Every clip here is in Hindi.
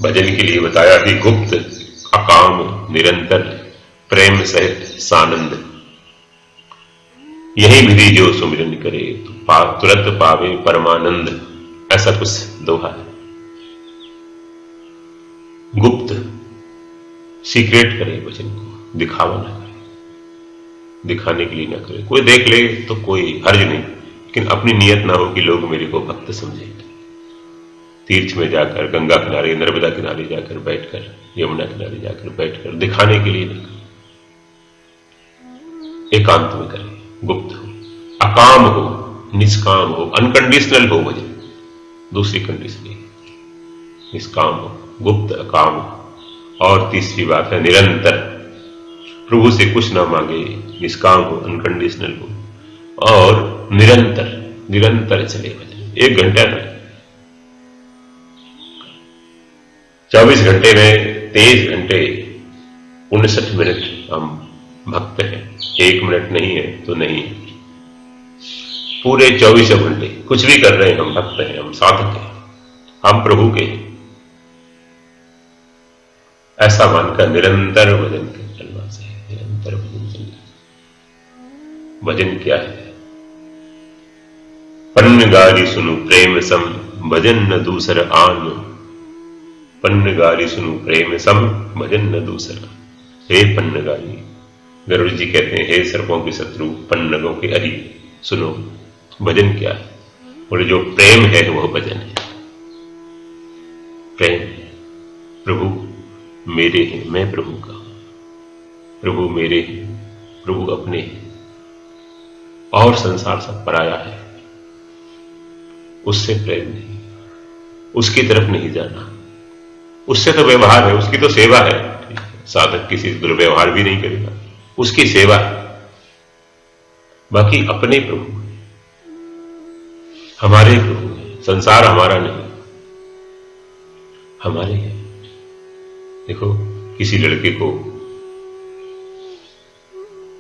भजन के लिए बताया कि गुप्त अकाम निरंतर प्रेम सहित सानंद, यही विधि जो सुमिरन करे तो तुरंत पावे परमानंद। ऐसा कुछ दोहा है। गुप्त, सीक्रेट करे भजन को, दिखावा ना करे, दिखाने के लिए ना करे। कोई देख ले तो कोई हर्ज नहीं, लेकिन अपनी नियत ना हो कि लोग मेरे को भक्त समझे। तीर्थ में जाकर, गंगा किनारे, नर्मदा किनारे जाकर बैठकर, यमुना किनारे जाकर बैठकर दिखाने के लिए नहीं, एकांत में करे, गुप्त हो, अकाम हो, निष्काम हो, अनकंडीशनल हो भजन, दूसरी कंडीशन नहीं, निष्काम हो, गुप्त अकाम हो। और तीसरी बात है निरंतर, प्रभु से कुछ ना मांगे, निष्काम हो, अनकंडीशनल हो और निरंतर, निरंतर चले भजन। 1 घंटा नहीं, 24 घंटे में 23 घंटे 59 मिनट हम भक्त हैं। 1 मिनट नहीं है तो नहीं है, पूरे 24 घंटे कुछ भी कर रहे हैं हम भक्त हैं, हम साधक हैं, हम प्रभु के हैं। ऐसा मानकर निरंतर भजन चलना चाहिए, निरंतर भजन चलना। भजन क्या है? पन्न गारी सुनु प्रेम सम, भजन न दूसर आन। पन्न गारी सुनु प्रेम सम, भजन न दूसरा। हे पन्न गारी, गरुड़ जी कहते हैं, हे सर्पों के शत्रु, पन्नगों के हरि, सुनो भजन क्या है। और जो प्रेम है वह भजन है। प्रेम, प्रभु मेरे हैं, मैं प्रभु का हूं, प्रभु मेरे हैं, प्रभु अपने हैं, और संसार सब पराया है, उससे प्रेम नहीं, उसकी तरफ नहीं जाना। उससे तो व्यवहार है, उसकी तो सेवा है, साधक किसी से दुर्व्यवहार भी नहीं करेगा, उसकी सेवा है। बाकी अपने प्रभु है, हमारे प्रभु है, संसार हमारा नहीं, हमारे है। देखो, किसी लड़के को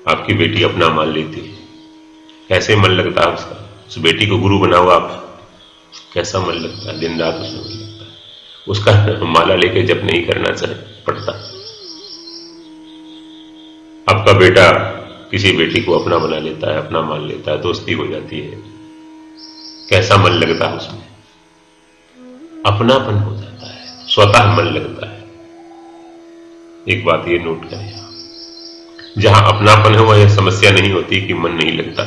आपकी बेटी अपना मान लेती है, कैसे मन लगता है उसका। उस बेटी को गुरु बनाओ आप, कैसा मन लगता है, दिन रात उसमें मन लगता है। उसका माला लेके जप नहीं करना पड़ता। आपका बेटा किसी बेटी को अपना बना लेता है, अपना मान लेता है, दोस्ती हो जाती है, कैसा मन लगता है उसमें, अपनापन हो जाता है, स्वतः मन लगता है। एक बात ये नोट करें, जहां अपनापन है वह समस्या नहीं होती कि मन नहीं लगता।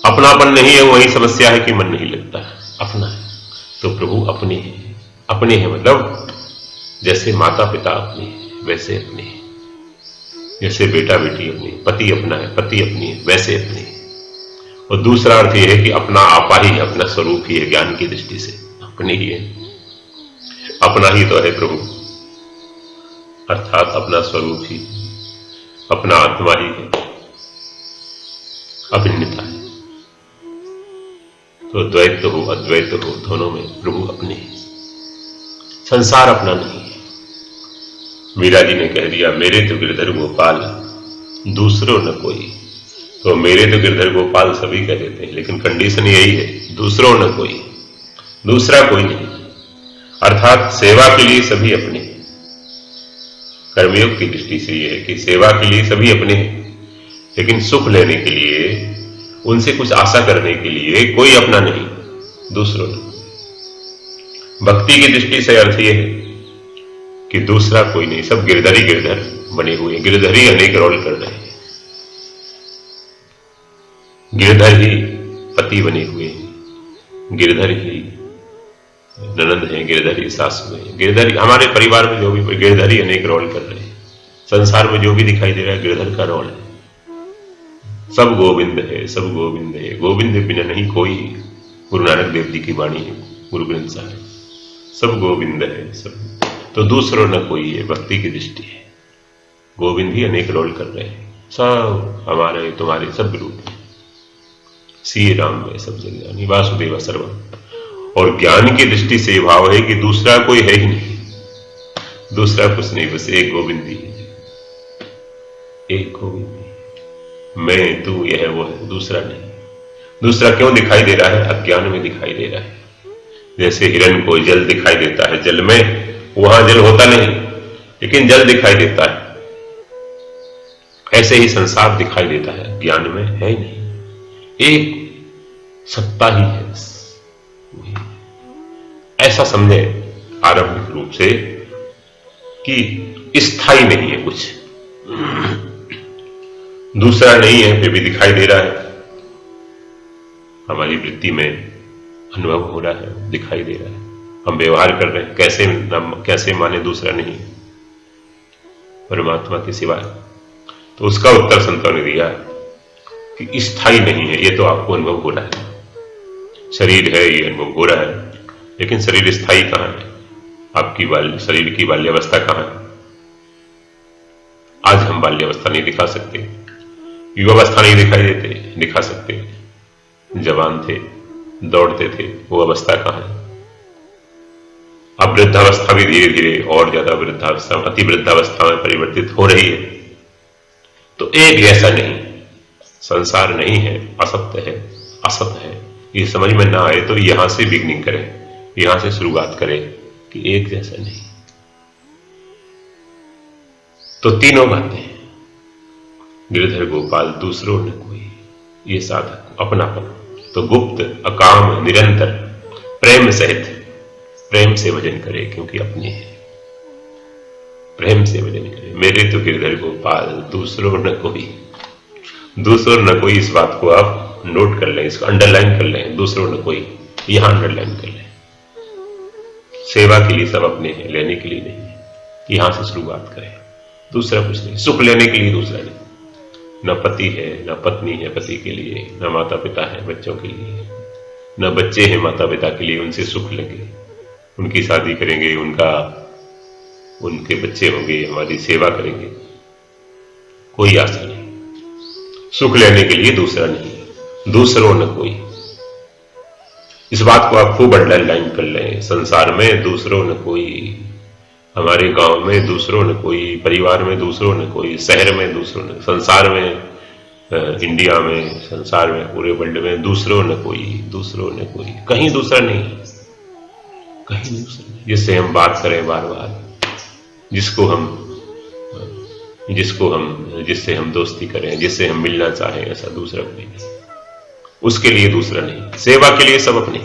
अपनापन नहीं है वही समस्या है कि मन नहीं लगता। अपना है तो प्रभु अपने हैं। अपने हैं मतलब जैसे माता पिता अपने हैं वैसे अपने हैं, जैसे बेटा बेटी अपने, पति अपना है, पति अपनी है, वैसे अपने हैं। और दूसरा अर्थ यह है कि अपना आपा ही है, अपना स्वरूप ही है, ज्ञान की दृष्टि से अपने ही है, अपना ही तो है प्रभु, अर्थात अपना स्वरूप ही, अपना आत्मा ही है, अभिन्नता है। तो द्वैत हो अद्वैत हो, दोनों में प्रभु अपने हैं, संसार अपना नहीं है। मीरा जी ने कह दिया, मेरे तो गिरधर गोपाल दूसरों न कोई। तो मेरे तो गिरधर गोपाल सभी कह देते हैं, लेकिन कंडीशन यही है, दूसरों न कोई, दूसरा कोई नहीं। अर्थात सेवा के लिए सभी अपने हैं। कर्मयोग की दृष्टि से यह है कि सेवा के लिए सभी अपने हैं, लेकिन सुख लेने के लिए, उनसे कुछ आशा करने के लिए कोई अपना नहीं, दूसरों ने। भक्ति की दृष्टि से अर्थ यह है कि दूसरा कोई नहीं, सब गिरधर ही गिरधर बने हुए, गिरधर ही अनेक रोल कर रहे हैं, गिरधर ही पति बने हुए हैं, गिरधर ही ननद है, गिरधर ही सासू है, गिरधर हमारे परिवार में जो भी गिरधर ही अनेक रोल कर रहे हैं। संसार में जो भी दिखाई दे रहा है गिरधर का रोल है। सब गोविंद है, सब गोविंद है, गोविंद बिना नहीं कोई। गुरु नानक देव जी की वाणी है, गुरु ग्रंथ साहिब, सब गोविंद है सब। तो दूसरों न कोई है, भक्ति की दृष्टि है। गोविंद ही अनेक रोल कर रहे हैं, सब हमारे तुम्हारे सब रूप है। श्री राम में सब जगह वासुदेव सर्वम। और ज्ञान की दृष्टि से यह भाव है कि दूसरा कोई है ही नहीं, दूसरा कुछ नहीं, बस एक गोविंद ही है, एक गोविंद ही। मैं तू यह वो है, दूसरा नहीं। दूसरा क्यों दिखाई दे रहा है? अज्ञान में दिखाई दे रहा है। जैसे हिरण को जल दिखाई देता है, जल में वहां जल होता नहीं लेकिन जल दिखाई देता है, ऐसे ही संसार दिखाई देता है, ज्ञान में है ही नहीं, एक सत्ता ही है बस। ऐसा समझे आरंभिक रूप से कि स्थायी नहीं है, कुछ दूसरा नहीं है, फिर भी दिखाई दे रहा है, हमारी वृत्ति में अनुभव हो रहा है, दिखाई दे रहा है, हम व्यवहार कर रहे हैं, कैसे माने दूसरा नहीं परमात्मा के सिवाय। तो उसका उत्तर संतों ने दिया कि स्थायी नहीं है, ये तो आपको अनुभव हो रहा है, शरीर है ये अनुभव हो रहा है, लेकिन शरीर स्थायी कहां है? आपकी शरीर की बाल्यावस्था कहां है? आज हम बाल्यावस्था नहीं दिखा सकते, युवावस्था नहीं दिखा सकते, जवान थे, दौड़ते थे, वो अवस्था कहां है? अब वृद्धावस्था भी धीरे धीरे और ज्यादा वृद्धावस्था, अति वृद्धावस्था में परिवर्तित हो रही है। तो एक जैसा नहीं, संसार नहीं है, असत्य है, असत है, ये समझ में ना आए तो यहां से बिगनिंग करें, यहां से शुरुआत करें कि एक जैसा नहीं। तो तीनों बातें, गिरधर गोपाल दूसरों न कोई, ये साधक अपनापन, तो गुप्त अकाम निरंतर प्रेम सहित, प्रेम से भजन करे क्योंकि अपने हैं, प्रेम से भजन करे। मेरे तो गिरधर गोपाल दूसरों न कोई, दूसरों न कोई, इस बात को आप नोट कर लें, इसको अंडरलाइन कर लें, दूसरों न कोई, यहां अंडरलाइन कर लें। सेवा के लिए सब अपने हैं, लेने के लिए नहीं, यहां से शुरुआत करें, दूसरा कुछ नहीं, सुख लेने के लिए दूसरा नहीं, न पति है न पत्नी है पति के लिए, न माता पिता है बच्चों के लिए, न बच्चे हैं माता पिता के लिए, उनसे सुख लेंगे, उनकी शादी करेंगे, उनके बच्चे होंगे, हमारी सेवा करेंगे, कोई आशा नहीं। सुख लेने के लिए दूसरा नहीं, दूसरों न कोई, इस बात को आप खूब अंडरलाइन कर लें। संसार में दूसरों न कोई, हमारे गांव में दूसरों न कोई, परिवार में दूसरों न कोई, शहर में दूसरों न, संसार में, इंडिया में, संसार में, पूरे वर्ल्ड में दूसरों न कोई, दूसरों न कोई, कहीं दूसरा नहीं, कहीं दूसरा नहीं। जिससे हम बात करें बार बार, जिससे हम दोस्ती करें, जिससे हम मिलना चाहें, ऐसा दूसरा कोई नहीं, उसके लिए दूसरा नहीं। सेवा के लिए सब अपने,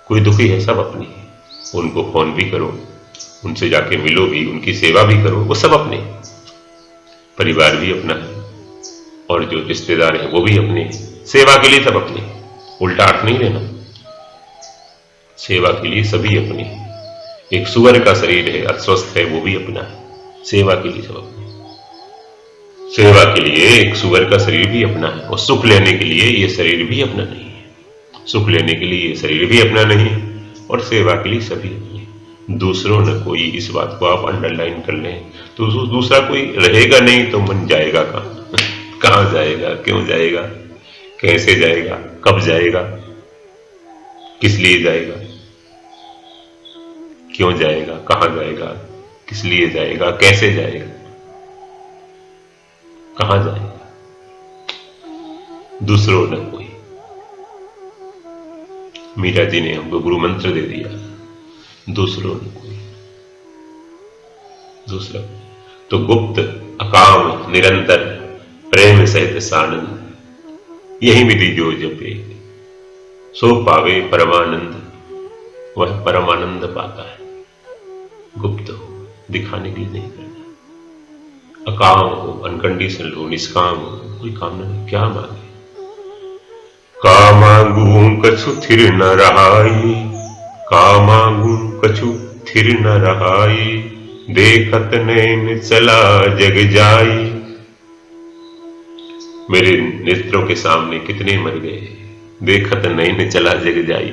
कोई दुखी है सब अपने, उनको फोन भी करो, उनसे जाके मिलो भी, उनकी सेवा भी करो, वो सब अपने, परिवार भी अपना है और जो रिश्तेदार हैं वो भी अपने, सेवा के लिए सब अपने, उल्टा अर्थ नहीं लेना, सेवा के लिए सभी अपने। एक सुअर का शरीर है, अस्वस्थ है, वो भी अपना है, सेवा के लिए सब अपने, सेवा के लिए एक सुअर का शरीर भी अपना है, और सुख लेने के लिए ये शरीर भी अपना नहीं है, सुख लेने के लिए ये शरीर भी अपना नहीं है, और सेवा के लिए सभी अपने, दूसरों न कोई। इस बात को आप अंडरलाइन कर लें, तो दूसरा कोई रहेगा नहीं तो मन जाएगा कहां, कहां जाएगा, क्यों जाएगा, कैसे जाएगा, कब जाएगा, किस लिए जाएगा, क्यों जाएगा, कहां जाएगा, किस लिए जाएगा, कैसे जाएगा, कहां जाएगा, दूसरों न कोई। मीरा जी ने हमको गुरु मंत्र दे दिया, दूसरों न कोई, दूसरा। तो गुप्त अकाम निरंतर प्रेम सहित सानंद, यही विधि जो जपे सो पावे परमानंद, वह परमानंद पाता है। गुप्त हो, दिखाने के लिए नहीं करना, अकाम हो, अनकंडीशनल हो, निष्काम हो, कोई कामना नहीं, क्या मांगे, का मांगू कछु थिर न रहाई, का मांगू कछु थिर न रहाई, देखत नैन चला जग जाई। मेरे नेत्रों के सामने कितने मर गए, देखत नैन चला जग जाई,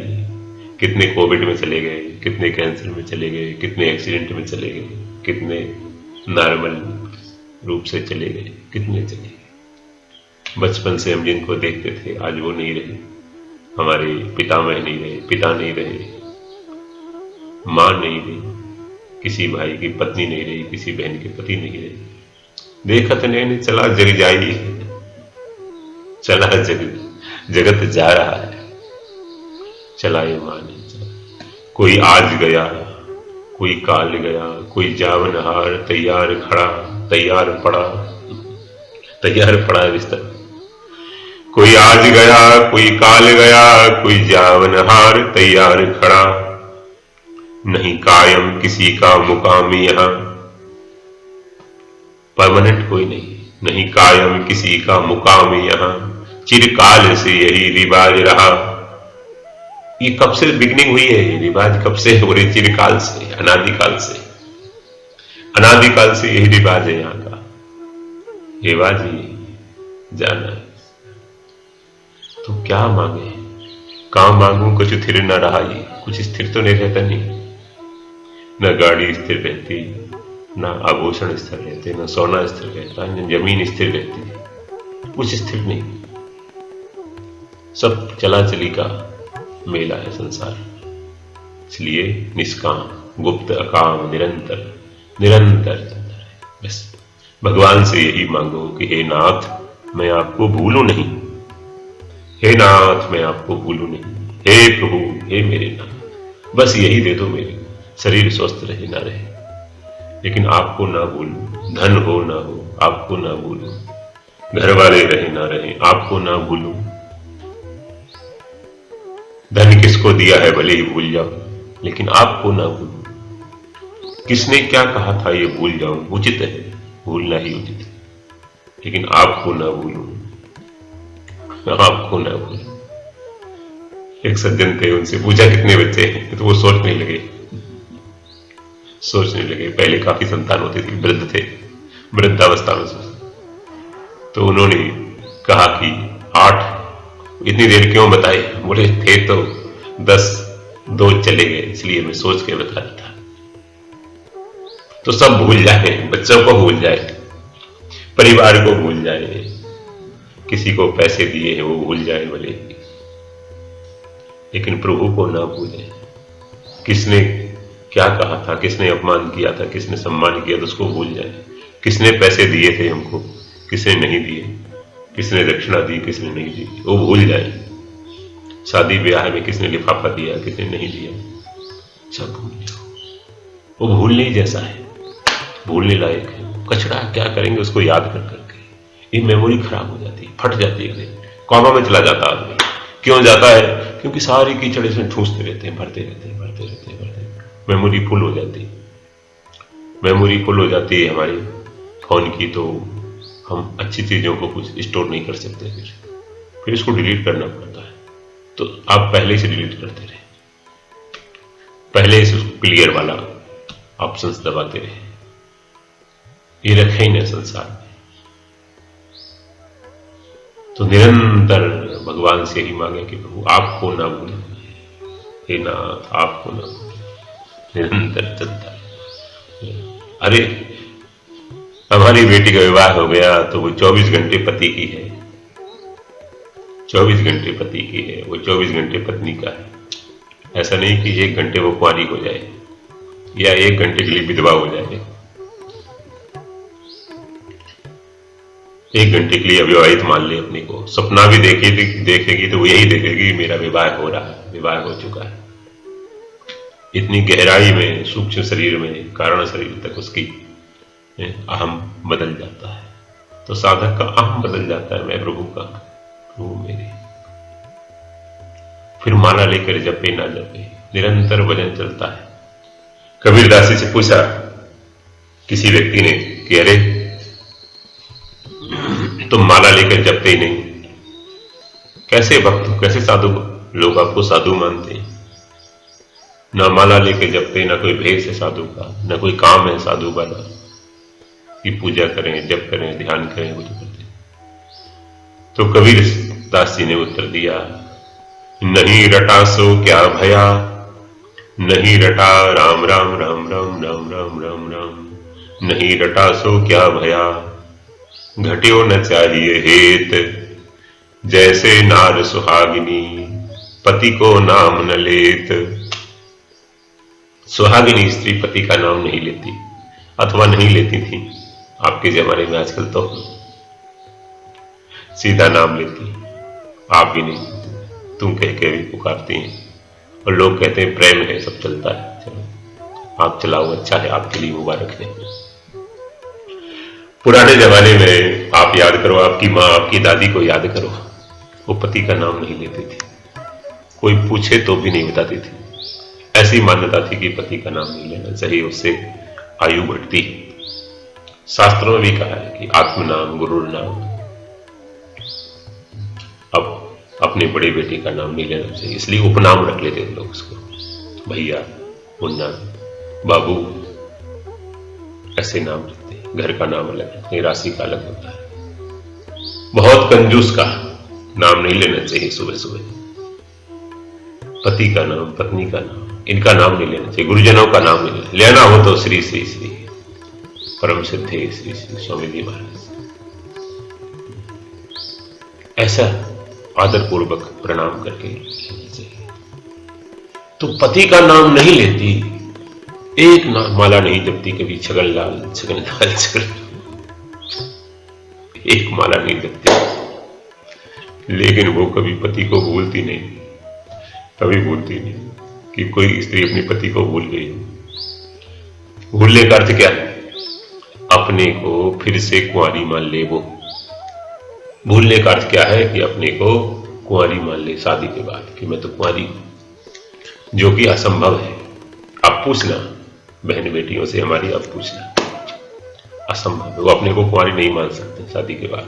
कितने कोविड में चले गए, कितने कैंसर में चले गए, कितने एक्सीडेंट में चले गए, कितने नॉर्मल रूप से चले गए, कितने चले गए। बचपन से हम जिनको देखते थे आज वो नहीं रहे, हमारे पितामह नहीं रहे, पिता नहीं रहे, मां नहीं रही, किसी भाई की पत्नी नहीं रही, किसी बहन के पति नहीं रहे, देखत नैन चला जग जाई, चला जगत जा रहा है, चला ये मां नहीं चला। कोई आज गया, कोई काल गया, कोई जावनहार तैयार खड़ा, तैयार पड़ा है बिस्तर। कोई आज गया, कोई काल गया, कोई जावनहार तैयार खड़ा। नहीं कायम किसी का मुकाम यहां, परमानेंट कोई नहीं कायम किसी का मुकाम यहां। चिरकाल से यही रिवाज रहा। ये कब से बिगनिंग हुई है? ये रिवाज कब से हो रही? चिरकाल से, अनादिकाल से यही रिवाज है यहाँ का। रिवाज ही जाना है। तो क्या मांगे? काम मांगू कुछ स्थिर न रहा। ये कुछ स्थिर तो नहीं रहता, नहीं। न गाड़ी स्थिर रहती, न आभूषण स्थिर रहते, न सोना स्थिर रहता, न जमीन स्थिर रहती, कुछ स्थिर नहीं। सब चला चली का मेला है संसार। इसलिए निष्काम, गुप्त, अकाम, निरंतर चलता है। बस भगवान से यही मांगो कि हे नाथ मैं आपको भूलूं नहीं, हे नाथ मैं आपको भूलूं नहीं, हे प्रभु, हे मेरे नाथ, बस यही दे दो मेरे को। शरीर स्वस्थ रहे ना रहे, लेकिन आपको ना भूलूं। धन हो ना हो, आपको ना भूलूं। घर वाले रहे ना रहे, आपको ना भूलूं। धन किसको दिया है भले ही भूल जाओ, लेकिन आपको ना भूलूं। किसने क्या कहा था ये भूल जाऊं, उचित है, भूलना ही उचित है, लेकिन आपको ना भूलूं, आपको ना भूलूं। एक सज्जन थे, उनसे पूछा कितने बच्चे हैं, तो वो सोचने लगे। पहले काफी संतान होती थी, वृद्ध थे, वृद्धावस्था में तो उन्होंने कहा कि 8। इतनी देर क्यों बताए? बोले थे तो 10, 2 चले गए, इसलिए मैं सोच के बता रहा था। तो सब भूल जाए, बच्चों को भूल जाए, परिवार को भूल जाए, किसी को पैसे दिए हैं वो भूल जाए भले, लेकिन प्रभु को ना भूले। किसने क्या कहा था, किसने अपमान किया था, किसने सम्मान किया था, उसको भूल जाए। किसने पैसे दिए थे हमको, किसने नहीं दिए, किसने दक्षिणा दी, किसने नहीं दी, वो भूल जाए। शादी ब्याह में किसने लिफाफा दिया, किसने नहीं दिया, सब भूल जाओ। वो भूलने जैसा है, भूलने लायक है। कचरा क्या करेंगे उसको याद कर करके? ये मेमोरी खराब हो जाती है, फट जाती है, कॉमा में चला जाता आदमी। क्यों जाता है? क्योंकि सारी कीचड़ इसमें ठूसते रहते हैं, भरते रहते हैं। मेमोरी फुल हो जाती है हमारी फोन की, तो हम अच्छी चीजों को कुछ स्टोर नहीं कर सकते, फिर इसको डिलीट करना पड़ता है। तो आप पहले से डिलीट करते रहे, पहले से क्लियर वाला ऑप्शंस दबाते रहे। ये रखे ही नहीं संसार में। तो निरंतर भगवान से ही मांगे कि प्रभु आपको ना भूले, हे नाथ आपको ना भूले। निरंतर चलता है। अरे हमारी बेटी का विवाह हो गया तो वो 24 घंटे पति की है, 24 घंटे पति की है, वो 24 घंटे पत्नी का है। ऐसा नहीं कि 1 घंटे वो कुंवारी हो जाए या 1 घंटे के लिए विधवा हो जाए, 1 घंटे के लिए अविवाहित मान ले अपने को। सपना भी देखेगी तो वो यही देखेगी मेरा विवाह हो रहा है, विवाह हो चुका है। इतनी गहराई में, सूक्ष्म शरीर में, कारण शरीर तक उसकी अहम बदल जाता है। तो साधक का अहम बदल जाता है, मैं प्रभु का, प्रभु मेरे। फिर माला लेकर जपे ना जपे, निरंतर भजन चलता है। कबीरदास जी से पूछा किसी व्यक्ति ने कि अरे तुम माला लेकर जपते ही नहीं, कैसे भक्त, कैसे साधु, लोग आपको साधु मानते हैं, ना माला लेकर जपते, ना कोई भेष है साधु का, ना कोई काम है साधु वाला कि पूजा करें, जप करें, ध्यान करें, वो जो करते। तो कबीर दास जी ने उत्तर दिया, नहीं रटा सो क्या भया, नहीं रटा राम राम राम राम राम राम राम राम, नहीं रटा सो क्या भया, घट्यो न चाहिए हेत, जैसे नार सुहागिनी पति को नाम न लेत। सुहागिनी स्त्री पति का नाम नहीं लेती, अथवा नहीं लेती थी। आपके जमाने में आजकल तो सीधा नाम लेती, आप भी नहीं, तुम कह के भी पुकारती हैं, और लोग कहते हैं प्रेम है सब चलता है, चलो आप चलाओ, अच्छा है, आपके लिए मुबारक है। पुराने जमाने में आप याद करो, आपकी माँ आपकी दादी को याद करो, वो पति का नाम नहीं लेती थी, कोई पूछे तो भी नहीं बताती थी। ऐसी मान्यता थी कि पति का नाम नहीं लेना चाहिए, उससे आयु बढ़ती। शास्त्रों में भी कहा है कि आत्म नाम गुरु नाम। अब अपने बड़े बेटे का नाम नहीं लेना चाहिए, इसलिए उपनाम रख लेते हैं लोग उसको, भैया, मुन्ना, बाबू, ऐसे नाम रखते हैं। घर का नाम अलग रखते हैं, राशि का अलग होता है। बहुत कंजूस का नाम नहीं लेना चाहिए सुबह सुबह। पति का नाम, पत्नी का नाम, इनका नाम नहीं लेना चाहिए, गुरुजनों का नाम नहीं लेना हो तो श्री श्री श्री परम सिद्धे श्री श्री स्वामी जी महाराज, ऐसा आदर पूर्वक प्रणाम करके लेना चाहिए। तो पति का नाम नहीं लेती, एक माला नहीं जपती, कभी छगनलाल छगनलाल छगनलाल, एक माला नहीं जपती, लेकिन वो कभी पति को भूलती नहीं, कभी भूलती नहीं कि कोई स्त्री अपने पति को भूल गई। भूलने का अर्थ क्या है? अपने को फिर से कुंवारी मान ले। वो भूलने का अर्थ क्या है कि अपने को कुंवारी मान ले शादी के बाद, कि मैं तो कुंवारी हूं, जो कि असंभव है। आप पूछना बहन बेटियों से हमारी, आप पूछना, असंभव है। वो अपने को कुंवारी नहीं मान सकते शादी के बाद।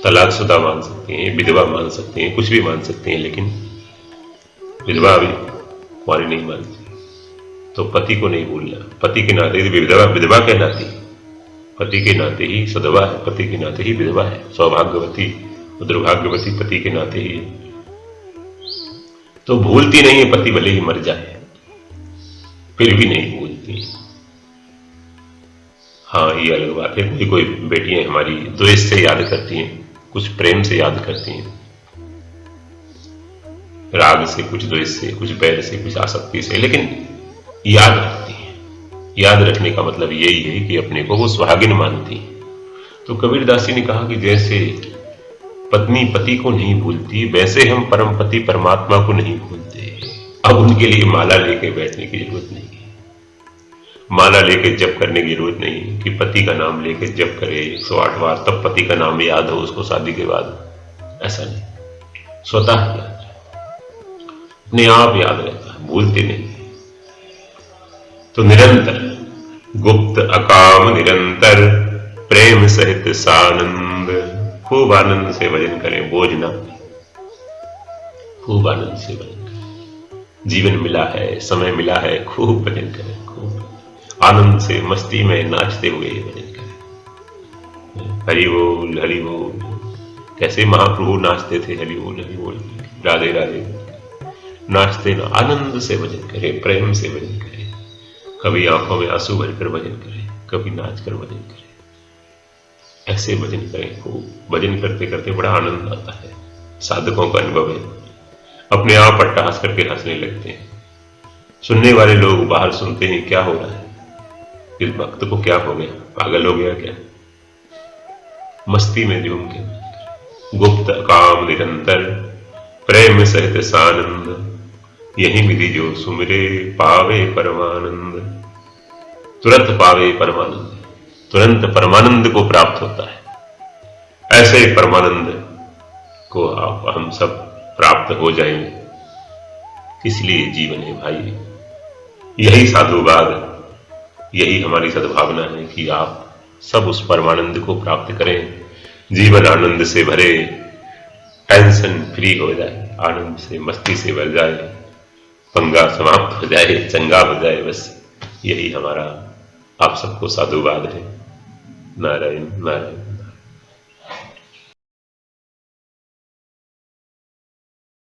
तलाकशुदा मान सकते हैं, विधवा मान सकते हैं, कुछ भी मान सकते हैं, लेकिन विधवा भी कुंवारी नहीं मानती। तो पति को नहीं भूलना, पति के नाते ही विधवा कहलाती, पति के नाते ही सदवा है, पति के नाते ही विधवा है, सौभाग्यवती दुर्भाग्यवती पति के नाते ही। तो भूलती नहीं है, पति भले ही मर जाए फिर भी नहीं भूलती। हाँ, ये अलग बात है, कोई कोई बेटियां हमारी द्वेष से याद करती हैं, कुछ प्रेम से याद करती हैं, राग से, कुछ द्वेष से, कुछ बैर से, कुछ आसक्ति से, लेकिन याद रखती है। याद रखने का मतलब यही है कि अपने को वो सुहागिन मानती। तो कबीरदास जी ने कहा कि जैसे पत्नी पति को नहीं भूलती, वैसे हम परम पति परमात्मा को नहीं भूलते। अब उनके लिए माला लेके बैठने की जरूरत नहीं है, माला लेके जप करने की जरूरत नहीं है कि पति का नाम लेके जप करे 108 बार, तब पति का नाम याद हो उसको शादी के बाद। ऐसा नहीं, स्वतः याद, अपने आप याद रहता है, भूलते नहीं। तो निरंतर गुप्त अकाम निरंतर प्रेम सहित सानंद, खूब आनंद से भजन करें, बोझ ना, खूब आनंद से भजन करें। जीवन मिला है, समय मिला है, खूब भजन करें, खूब आनंद से मस्ती में नाचते हुए भजन करें। हरि बोल हरि बोल, कैसे महाप्रभु नाचते थे, हरि बोल राधे राधे, नाचते ना, आनंद से भजन करें, प्रेम से भजन करें। कभी आंखों में आंसू भरकर भजन करें, कभी नाच कर भजन करें। ऐसे भजन करें, खूब भजन करते करते बड़ा आनंद आता है। साधकों का अनुभव है, अपने आप अट्टहास करके हंसने लगते हैं। सुनने वाले लोग बाहर सुनते हैं, क्या हो रहा है, इस भक्त को क्या हो गया, पागल हो गया क्या? मस्ती में झूम के गुप्त काम निरंतर प्रेम सहित सानंद, यही विधि जो सुमिरे पावे परमानंद। तुरंत पावे परमानंद, तुरंत परमानंद को प्राप्त होता है। ऐसे परमानंद को आप हम सब प्राप्त हो जाएंगे, इसलिए जीवन है भाई। यही साधुवाद, यही हमारी सद्भावना है कि आप सब उस परमानंद को प्राप्त करें, जीवन आनंद से भरे, टेंशन फ्री हो जाए, आनंद से मस्ती से भर जाए, पंगा समाप्त हो जाए, चंगा हो जाए। बस यही हमारा आप सबको साधुवाद है। नारायण नारायण।